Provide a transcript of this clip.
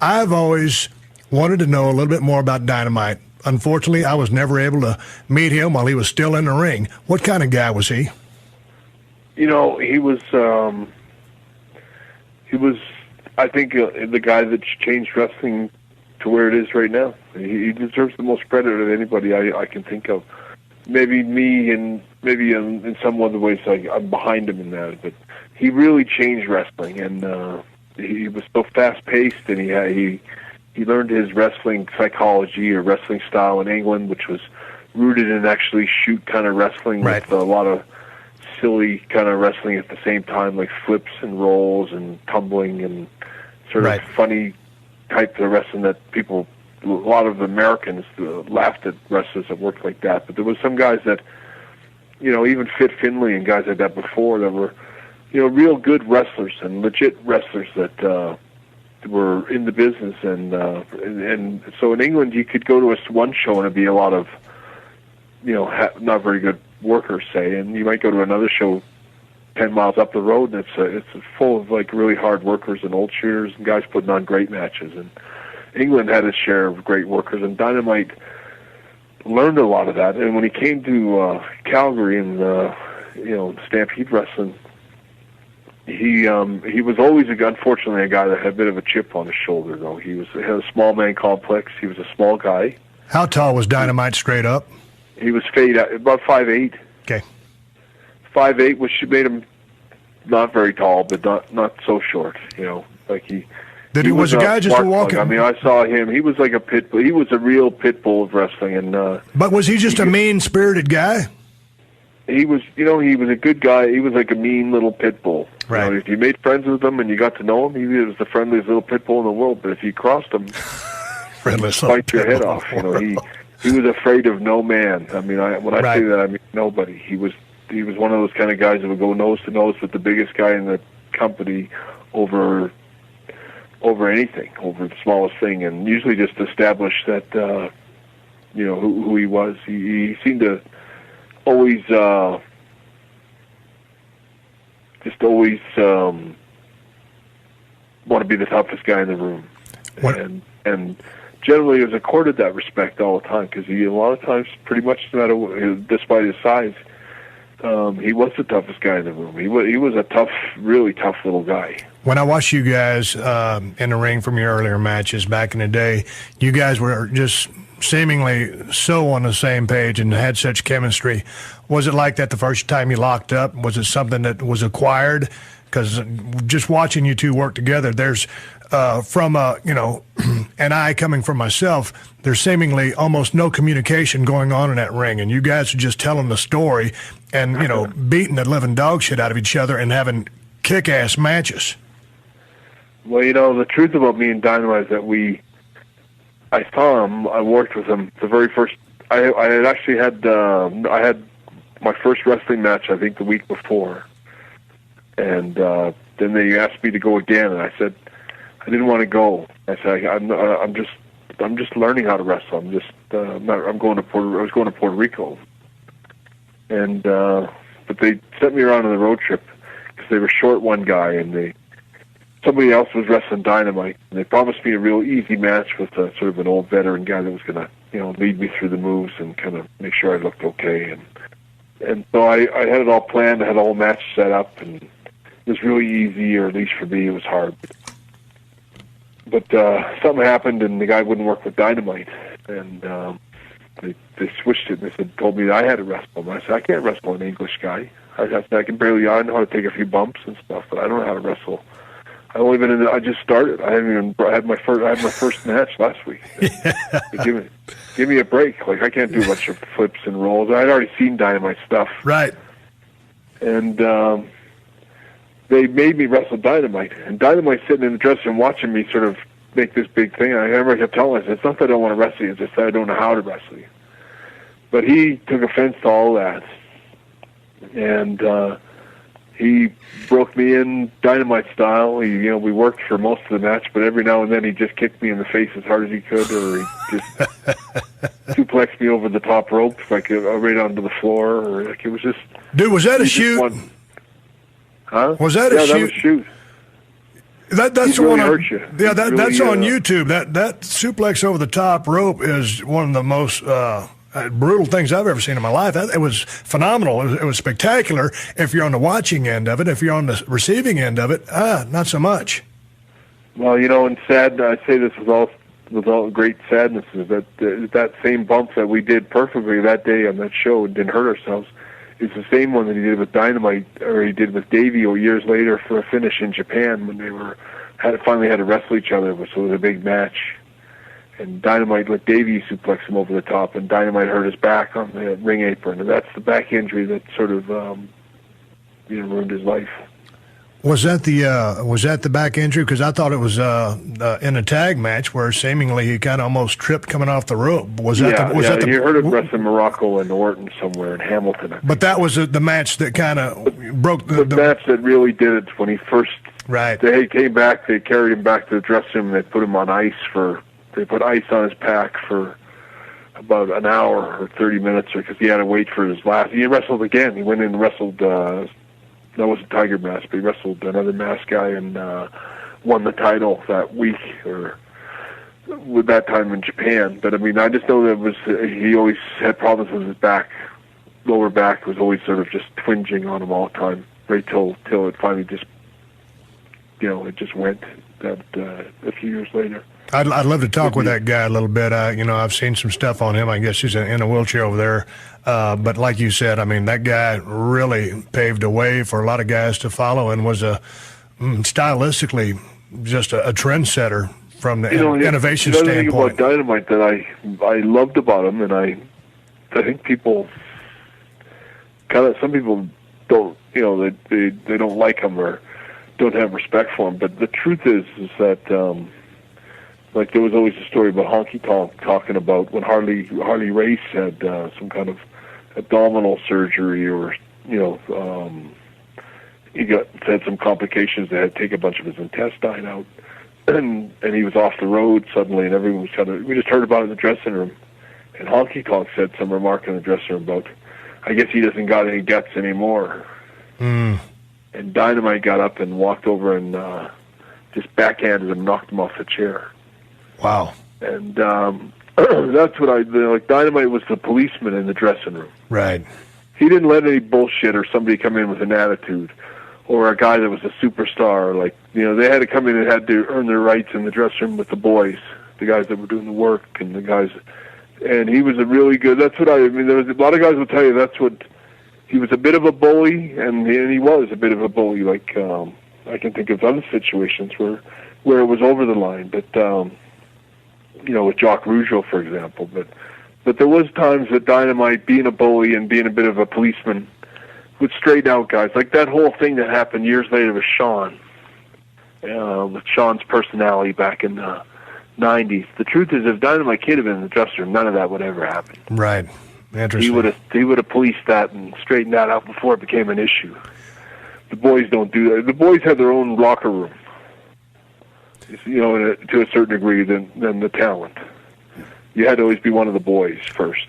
I've always wanted to know a little bit more about Dynamite. Unfortunately, I was never able to meet him while he was still in the ring. What kind of guy was he? You know, he was, I think, the guy that changed wrestling to where it is right now. He deserves the most credit of anybody I can think of. Maybe me, and maybe in some other ways I'm behind him in that. But he really changed wrestling, and he was so fast-paced, and he learned his wrestling psychology or wrestling style in England, which was rooted in actually shoot kind of wrestling, right, with a lot of silly kind of wrestling at the same time, like flips and rolls and tumbling and sort right, of funny type of wrestling that a lot of Americans laughed at wrestlers that worked like that. But there was some guys that, you know, even Fit Finlay and guys like that before that were, you know, real good wrestlers and legit wrestlers that were in the business. And so in England, you could go to one show and it'd be a lot of, you know, not very good workers, say, and you might go to another show 10 miles up the road, and it's full of like really hard workers and old shooters and guys putting on great matches. And England had its share of great workers, and Dynamite learned a lot of that. And when he came to Calgary and you know, Stampede Wrestling, he was always unfortunately a guy that had a bit of a chip on his shoulder. Though he had a small man complex. He was a small guy. How tall was Dynamite straight up? He was about 5'8". Okay. 5'8", which made him not very tall, but not so short. You know, like he was a guy just walking. I mean, I saw him. He was like a pit bull. He was a real pit bull of wrestling. And but was he just a mean-spirited guy? He was, you know, he was a good guy. He was like a mean little pit bull. Right. You know, if you made friends with him and you got to know him, he was the friendliest little pit bull in the world. But if you crossed him, he'd bite your head off. You know, he was afraid of no man. I mean, when I say that, I mean nobody. He was one of those kind of guys that would go nose to nose with the biggest guy in the company over anything, over the smallest thing, and usually just establish that you know who he was. He seemed to always want to be the toughest guy in the room, and generally was accorded that respect all the time, because he a lot of times, pretty much no matter, despite his size, he was the toughest guy in the room. He was a tough, really tough little guy. When I watched you guys in the ring from your earlier matches back in the day, you guys were just seemingly so on the same page and had such chemistry. Was it like that the first time you locked up? Was it something that was acquired? Because just watching you two work together, there's from you know, and I coming from myself, there's seemingly almost no communication going on in that ring, and you guys are just telling the story and, you know, beating the living dog shit out of each other and having kick-ass matches. Well, you know, the truth about me and Dynamite is that I saw him, I worked with him the very first, I had actually had, I had my first wrestling match, I think, the week before. And then they asked me to go again, and I said I didn't want to go. I said I'm just learning how to wrestle. I was going to Puerto Rico, and but they sent me around on the road trip because they were short one guy, and somebody else was wrestling Dynamite, and they promised me a real easy match with sort of an old veteran guy that was going to, you know, lead me through the moves and kind of make sure I looked okay. And so I had it all planned. I had a whole match set up, and it was really easy, or at least for me, it was hard. But something happened, and the guy wouldn't work with Dynamite, and they switched it. And they told me that I had to wrestle him. I said, I can't wrestle an English guy. I can barely. I know how to take a few bumps and stuff, but I don't know how to wrestle. I just started. I had my first match last week. Yeah. Give me a break. Like, I can't do a bunch of flips and rolls. I'd already seen Dynamite stuff. Right. And they made me wrestle Dynamite. And Dynamite sitting in the dressing room watching me sort of make this big thing. I remember I kept telling him, it's not that I don't want to wrestle you, it's just that I don't know how to wrestle you. But he took offense to all that. And he broke me in Dynamite style. We worked for most of the match, but every now and then he just kicked me in the face as hard as he could, or he just suplexed me over the top rope, like right onto the floor, or like it was just. Dude, was that a shoot? Huh? Was that a shoot? That was a shoot. That's the really one. Hurt you. Yeah, that's on YouTube. That suplex over the top rope is one of the most brutal things I've ever seen in my life. It was phenomenal. It was spectacular. If you're on the watching end of it, if you're on the receiving end of it, not so much. Well, and sad. I say this with all great sadness is that same bump that we did perfectly that day on that show and didn't hurt ourselves is the same one that he did with Dynamite, or he did with Davey years later for a finish in Japan when they finally had to wrestle each other. So it was a big match, and Dynamite let Davey suplex him over the top, and Dynamite hurt his back on the ring apron, and that's the back injury that sort of ruined his life. Was that the back injury? Because I thought it was in a tag match where seemingly he kind of almost tripped coming off the rope. Was that you heard of wrestling Morocco and Orton somewhere in Hamilton? But that was the match that kind of broke the match that really did it when he first. Right. They came back. They carried him back to the dressing room. They put him on ice They put ice on his pack for about an hour or 30 minutes because he had to wait for his last. He wrestled again. He went in and wrestled. That wasn't Tiger Mask, but he wrestled another mask guy and won the title that week, or with that time in Japan. But I mean, I just know that he always had problems with his back. Lower back was always sort of just twinging on him all the time, right till it finally just, it just went. That a few years later. I'd love to talk with that guy a little bit. I've seen some stuff on him. I guess he's in a wheelchair over there. But like you said, I mean, that guy really paved a way for a lot of guys to follow and was stylistically just a trendsetter from the innovation standpoint. The thing about Dynamite that I loved about him, and I think people some people don't, they don't like him or don't have respect for him. But the truth is that like there was always a story about Honky Tonk talking about when Harley Race had some kind of abdominal surgery, or he had some complications. They had to take a bunch of his intestine out, and he was off the road suddenly, and everyone was we just heard about it in the dressing room, and Honky Tonk said some remark in the dressing room about, I guess he doesn't got any guts anymore. And Dynamite got up and walked over and just backhanded him, knocked him off the chair. Wow. And that's what like. Dynamite was the policeman in the dressing room. Right. He didn't let any bullshit or somebody come in with an attitude, or a guy that was a superstar. Like, they had to come in and had to earn their rights in the dressing room with the boys, the guys that were doing the work, and the guys. And he was a really good. That's what there was a lot of guys will tell you that's what. He was a bit of a bully, and he was a bit of a bully. Like, I can think of other situations where it was over the line, but with Jock Rougeau, for example. But there was times that Dynamite, being a bully and being a bit of a policeman, would straighten out guys. Like that whole thing that happened years later with Shawn, with Shawn's personality back in the 90s. The truth is, if Dynamite Kid had been in the dressing room, none of that would ever happen. Right. Interesting. He would have policed that and straightened that out before it became an issue. The boys don't do that. The boys have their own locker room, to a certain degree than the talent. You had to always be one of the boys first.